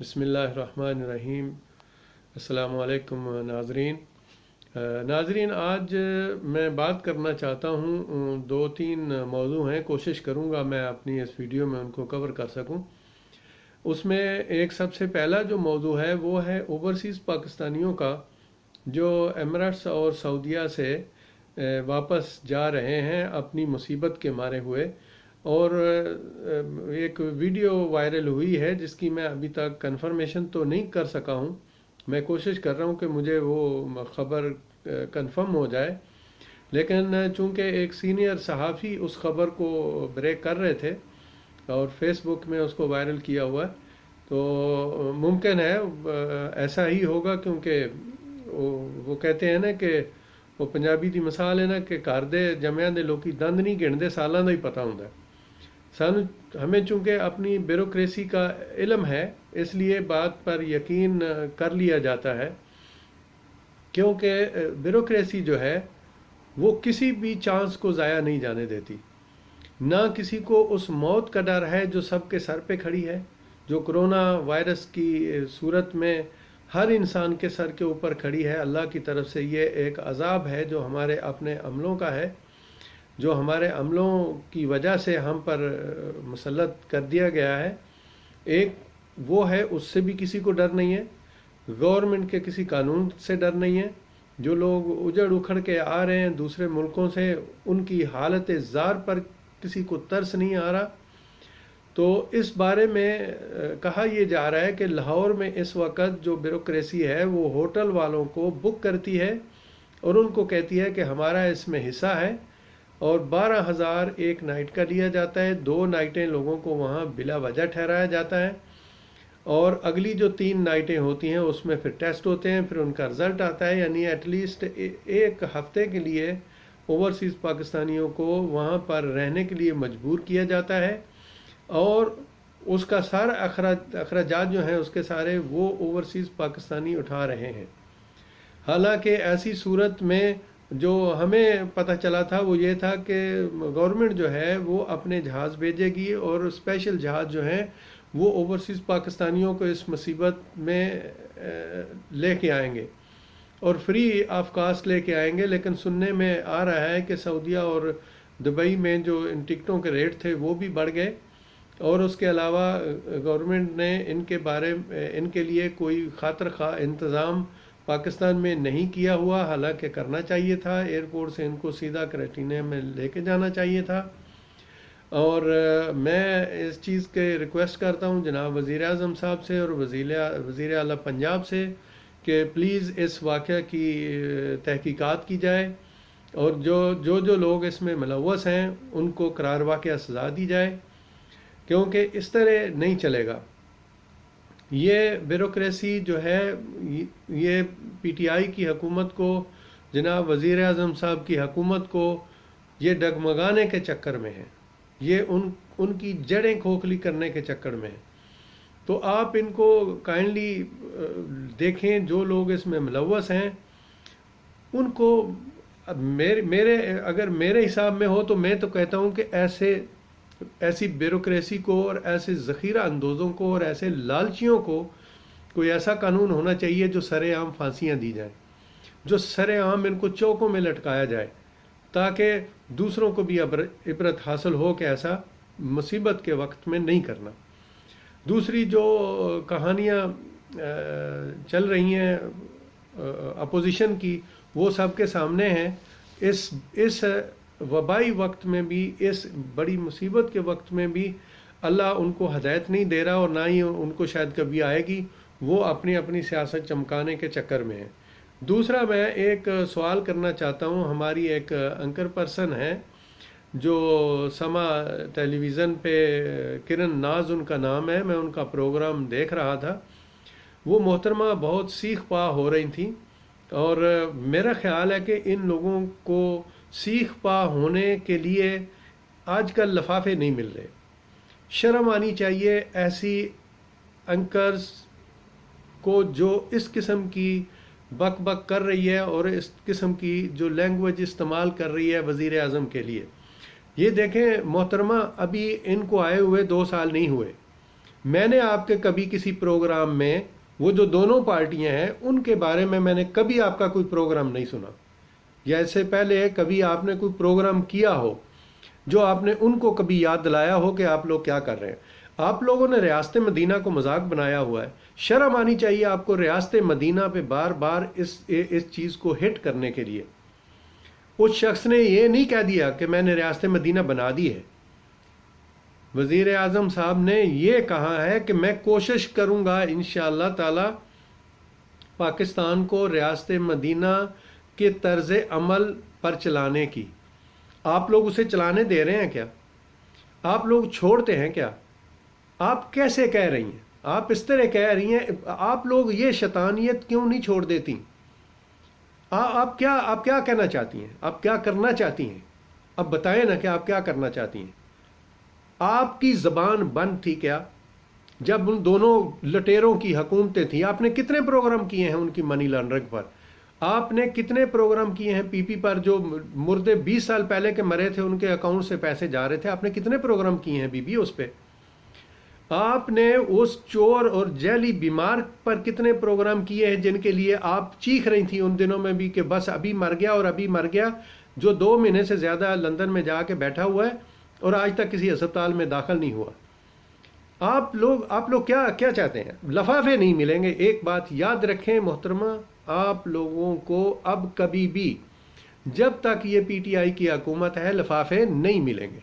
بسم اللہ الرحمن الرحیم۔ السلام علیکم ناظرین۔ ناظرین، آج میں بات کرنا چاہتا ہوں، دو تین موضوع ہیں، کوشش کروں گا میں اپنی اس ویڈیو میں ان کو کور کر سکوں۔ اس میں ایک سب سے پہلا جو موضوع ہے وہ ہے اوورسیز پاکستانیوں کا جو ایمریٹس اور سعودیہ سے واپس جا رہے ہیں اپنی مصیبت کے مارے ہوئے، اور ایک ویڈیو وائرل ہوئی ہے جس کی میں ابھی تک کنفرمیشن تو نہیں کر سکا ہوں۔ میں کوشش کر رہا ہوں کہ مجھے وہ خبر کنفرم ہو جائے، لیکن چونکہ ایک سینئر صحافی اس خبر کو بریک کر رہے تھے اور فیس بک میں اس کو وائرل کیا ہوا ہے، تو ممکن ہے ایسا ہی ہوگا، کیونکہ وہ کہتے ہیں نا کہ وہ پنجابی دی مثال ہے نا کہ گھر دے جمعیاں دے لوکی دند نہیں گنتے، سالاں دا ہی پتہ ہوندا ہے۔ ہمیں چونکہ اپنی بیوروکریسی کا علم ہے، اس لیے بات پر یقین کر لیا جاتا ہے، کیونکہ بیوروکریسی جو ہے وہ کسی بھی چانس کو ضائع نہیں جانے دیتی۔ نہ کسی کو اس موت کا ڈر ہے جو سب کے سر پہ کھڑی ہے، جو کرونا وائرس کی صورت میں ہر انسان کے سر کے اوپر کھڑی ہے۔ اللہ کی طرف سے یہ ایک عذاب ہے جو ہمارے اپنے عملوں کا ہے، جو ہمارے عملوں کی وجہ سے ہم پر مسلط کر دیا گیا ہے۔ ایک وہ ہے، اس سے بھی کسی کو ڈر نہیں ہے، گورنمنٹ کے کسی قانون سے ڈر نہیں ہے۔ جو لوگ اجڑ اکھڑ کے آ رہے ہیں دوسرے ملکوں سے، ان کی حالت زار پر کسی کو ترس نہیں آ رہا۔ تو اس بارے میں کہا یہ جا رہا ہے کہ لاہور میں اس وقت جو بیوروکریسی ہے وہ ہوٹل والوں کو بک کرتی ہے اور ان کو کہتی ہے کہ ہمارا اس میں حصہ ہے، اور 12,000 ایک نائٹ کا لیا جاتا ہے، 2 نائٹیں لوگوں کو وہاں بلا وجہ ٹھہرایا جاتا ہے، اور اگلی جو 3 نائٹیں ہوتی ہیں اس میں پھر ٹیسٹ ہوتے ہیں، پھر ان کا رزلٹ آتا ہے۔ یعنی ایٹ لیسٹ ایک ہفتے کے لیے اوورسیز پاکستانیوں کو وہاں پر رہنے کے لیے مجبور کیا جاتا ہے، اور اس کا سارا اخراجات جو ہیں اس کے سارے وہ اوورسیز پاکستانی اٹھا رہے ہیں۔ حالانکہ ایسی صورت میں جو ہمیں پتہ چلا تھا وہ یہ تھا کہ گورنمنٹ جو ہے وہ اپنے جہاز بھیجے گی، اور اسپیشل جہاز جو ہیں وہ اوورسیز پاکستانیوں کو اس مصیبت میں لے کے آئیں گے اور فری آف کاسٹ لے کے آئیں گے۔ لیکن سننے میں آ رہا ہے کہ سعودیہ اور دبئی میں جو ان ٹکٹوں کے ریٹ تھے وہ بھی بڑھ گئے، اور اس کے علاوہ گورنمنٹ نے ان کے لیے کوئی خاطر خواہ انتظام پاکستان میں نہیں کیا ہوا، حالانکہ کرنا چاہیے تھا۔ ایئرپورٹ سے ان کو سیدھا کریٹینا میں لے کے جانا چاہیے تھا۔ اور میں اس چیز کے ریکویسٹ کرتا ہوں جناب وزیر اعظم صاحب سے اور وزیر اعلیٰ پنجاب سے کہ پلیز اس واقعہ کی تحقیقات کی جائے، اور جو لوگ اس میں ملوث ہیں ان کو قرار واقعہ سزا دی جائے، کیونکہ اس طرح نہیں چلے گا۔ یہ بیوروکریسی جو ہے یہ پی ٹی آئی کی حکومت کو، جناب وزیر اعظم صاحب کی حکومت کو یہ ڈگمگانے کے چکر میں ہے، یہ ان کی جڑیں کھوکھلی کرنے کے چکر میں ہے۔ تو آپ ان کو کائنڈلی دیکھیں، جو لوگ اس میں ملوث ہیں ان کو، اگر میرے حساب میں ہو تو میں تو کہتا ہوں کہ ایسی بیوروکریسی کو اور ایسے ذخیرہ اندوزوں کو اور ایسے لالچیوں کو کوئی ایسا قانون ہونا چاہیے جو سر عام پھانسیاں دی جائیں، جو سر عام ان کو چوکوں میں لٹکایا جائے، تاکہ دوسروں کو بھی عبرت حاصل ہو کہ ایسا مصیبت کے وقت میں نہیں کرنا۔ دوسری جو کہانیاں چل رہی ہیں اپوزیشن کی، وہ سب کے سامنے ہیں۔ اس وبائی وقت میں بھی، اس بڑی مصیبت کے وقت میں بھی اللہ ان کو ہدایت نہیں دے رہا، اور نہ ہی ان کو شاید کبھی آئے گی۔ وہ اپنی سیاست چمکانے کے چکر میں ہیں۔ دوسرا میں ایک سوال کرنا چاہتا ہوں، ہماری ایک اینکر پرسن ہے جو سما ٹیلی ویژن پہ، کرن ناز ان کا نام ہے، میں ان کا پروگرام دیکھ رہا تھا۔ وہ محترمہ بہت سیخ پا ہو رہی تھیں، اور میرا خیال ہے کہ ان لوگوں کو سیخ پا ہونے کے لیے آج کل لفافے نہیں مل رہے۔ شرم آنی چاہیے ایسی اینکرز کو جو اس قسم کی بک بک کر رہی ہے اور اس قسم کی جو لینگویج استعمال کر رہی ہے وزیر اعظم کے لیے۔ یہ دیکھیں محترمہ، ابھی ان کو آئے ہوئے 2 سال نہیں ہوئے، میں نے آپ کے کبھی کسی پروگرام میں وہ جو دونوں پارٹیاں ہیں ان کے بارے میں نے کبھی آپ کا کوئی پروگرام نہیں سنا، یا اس سے پہلے کبھی آپ نے کوئی پروگرام کیا ہو جو آپ نے ان کو کبھی یاد دلایا ہو کہ آپ لوگ کیا کر رہے ہیں۔ آپ لوگوں نے ریاست مدینہ کو مذاق بنایا ہوا ہے، شرم آنی چاہیے آپ کو ریاست مدینہ پہ بار بار اس چیز کو ہٹ کرنے کے لیے۔ اس شخص نے یہ نہیں کہہ دیا کہ میں نے ریاست مدینہ بنا دی ہے، وزیر اعظم صاحب نے یہ کہا ہے کہ میں کوشش کروں گا انشاءاللہ تعالی پاکستان کو ریاست مدینہ کے طرز عمل پر چلانے کی۔ آپ لوگ اسے چلانے دے رہے ہیں کیا؟ آپ لوگ چھوڑتے ہیں کیا؟ آپ کیسے کہہ رہی ہیں؟ آپ اس طرح کہہ رہی ہیں، آپ لوگ یہ شیطانیت کیوں نہیں چھوڑ دیتی؟ آپ کیا کہنا چاہتی ہیں؟ آپ کیا کرنا چاہتی ہیں؟ اب بتائیں نا کہ آپ کیا کرنا چاہتی ہیں؟ آپ کی زبان بند تھی کیا جب ان دونوں لٹیروں کی حکومتیں تھیں؟ آپ نے کتنے پروگرام کیے ہیں ان کی منی لانڈرنگ پر؟ آپ نے کتنے پروگرام کیے ہیں پی پی پر؟ جو مردے 20 سال پہلے کے مرے تھے ان کے اکاؤنٹ سے پیسے جا رہے تھے، آپ نے کتنے پروگرام کیے ہیں بی بی اس پہ؟ آپ نے اس چور اور جیلی بیمار پر کتنے پروگرام کیے ہیں جن کے لیے آپ چیخ رہی تھیں ان دنوں میں بھی کہ بس ابھی مر گیا اور ابھی مر گیا، جو 2 مہینے سے زیادہ لندن میں جا کے بیٹھا ہوا ہے اور آج تک کسی اسپتال میں داخل نہیں ہوا۔ آپ لوگ کیا چاہتے ہیں؟ لفافے نہیں ملیں گے۔ ایک بات یاد رکھیں محترمہ، آپ لوگوں کو اب کبھی بھی جب تک یہ پی ٹی آئی کی حکومت ہے لفافے نہیں ملیں گے۔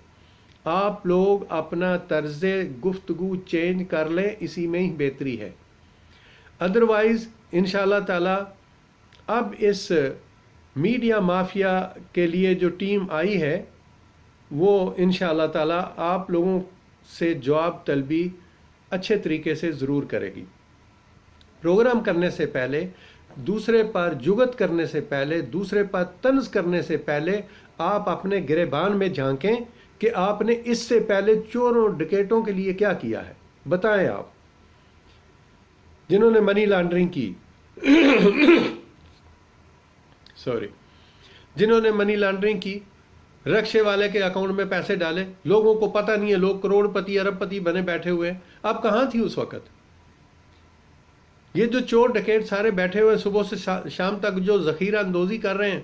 آپ لوگ اپنا طرز گفتگو چینج کر لیں، اسی میں ہی بہتری ہے۔ ادروائز انشاءاللہ تعالی اب اس میڈیا مافیا کے لیے جو ٹیم آئی ہے وہ انشاءاللہ تعالی آپ لوگوں سے جواب طلبی اچھے طریقے سے ضرور کرے گی۔ پروگرام کرنے سے پہلے، دوسرے پر جگت کرنے سے پہلے، دوسرے پر طنز کرنے سے پہلے آپ اپنے گریبان میں جھانکیں کہ آپ نے اس سے پہلے چوروں ڈکیٹوں کے لیے کیا کیا ہے۔ بتائیں آپ جنہوں نے منی لانڈرنگ کی جنہوں نے منی لانڈرنگ کی، رکشے والے کے اکاؤنٹ میں پیسے ڈالے، لوگوں کو پتہ نہیں ہے، لوگ کروڑ پتی ارب پتی بنے بیٹھے ہوئے ہیں۔ آپ کہاں تھی اس وقت؟ یہ جو چور ڈکیٹ سارے بیٹھے ہوئے صبح سے شام تک جو ذخیرہ اندوزی کر رہے ہیں،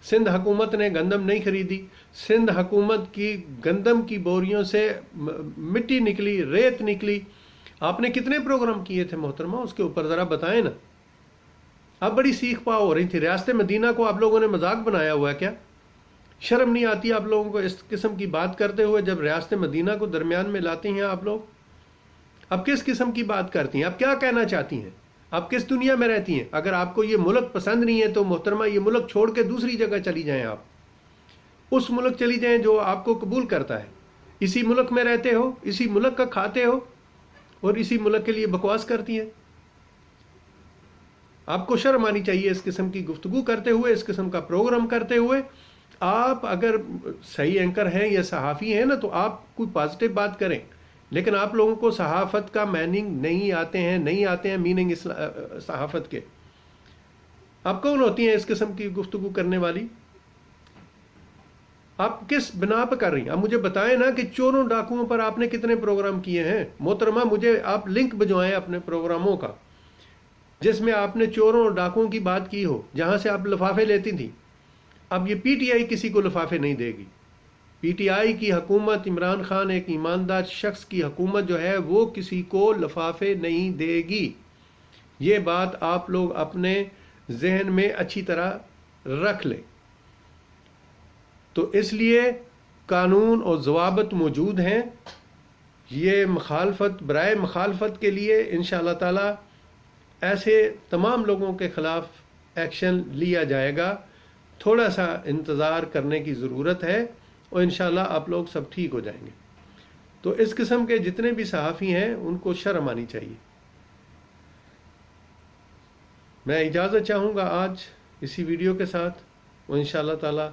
سندھ حکومت نے گندم نہیں خریدی، سندھ حکومت کی گندم کی بوریوں سے مٹی نکلی، ریت نکلی۔ آپ نے کتنے پروگرام کیے تھے محترمہ؟ اس کے اوپر ذرا بتائیں نا۔ اب بڑی سیخ پاؤ ہو رہی تھی، ریاست مدینہ کو آپ لوگوں نے مذاق بنایا ہوا ہے کیا؟ شرم نہیں آتی آپ لوگوں کو اس قسم کی بات کرتے ہوئے جب ریاست مدینہ کو درمیان میں لاتی ہیں آپ لوگ؟ اب کس قسم کی بات کرتی ہیں؟ آپ کیا کہنا چاہتی ہیں؟ آپ کس دنیا میں رہتی ہیں؟ اگر آپ کو یہ ملک پسند نہیں ہے تو محترمہ یہ ملک چھوڑ کے دوسری جگہ چلی جائیں، آپ اس ملک چلی جائیں جو آپ کو قبول کرتا ہے۔ اسی ملک میں رہتے ہو، اسی ملک کا کھاتے ہو اور اسی ملک کے لیے بکواس کرتی ہیں۔ آپ کو شرم آنی چاہیے اس قسم کی گفتگو کرتے ہوئے، اس قسم کا پروگرام کرتے ہوئے۔ آپ اگر صحیح اینکر ہیں یا صحافی ہیں نا تو آپ کوئی پازیٹیو بات کریں، لیکن آپ لوگوں کو صحافت کا میننگ نہیں آتے ہیں میننگ صحافت کے۔ آپ کون ہوتی ہیں اس قسم کی گفتگو کرنے والی؟ آپ کس بنا پہ کر رہی ہیں؟ آپ مجھے بتائیں نا کہ چوروں ڈاکوؤں پر آپ نے کتنے پروگرام کیے ہیں؟ محترمہ مجھے آپ لنک بھجوائیں اپنے پروگراموں کا جس میں آپ نے چوروں اور ڈاکوؤں کی بات کی ہو، جہاں سے آپ لفافے لیتی تھی۔ اب یہ پی ٹی آئی کسی کو لفافے نہیں دے گی۔ پی ٹی آئی کی حکومت، عمران خان ایک ایماندار شخص کی حکومت جو ہے وہ کسی کو لفافے نہیں دے گی۔ یہ بات آپ لوگ اپنے ذہن میں اچھی طرح رکھ لیں۔ تو اس لیے قانون اور ضوابط موجود ہیں۔ یہ مخالفت، برائے مخالفت کے لیے انشاءاللہ تعالی ایسے تمام لوگوں کے خلاف ایکشن لیا جائے گا۔ تھوڑا سا انتظار کرنے کی ضرورت ہے اور انشاءاللہ آپ لوگ سب ٹھیک ہو جائیں گے۔ تو اس قسم کے جتنے بھی صحافی ہیں ان کو شرم آنی چاہیے۔ میں اجازت چاہوں گا آج اسی ویڈیو کے ساتھ، اور انشاءاللہ تعالی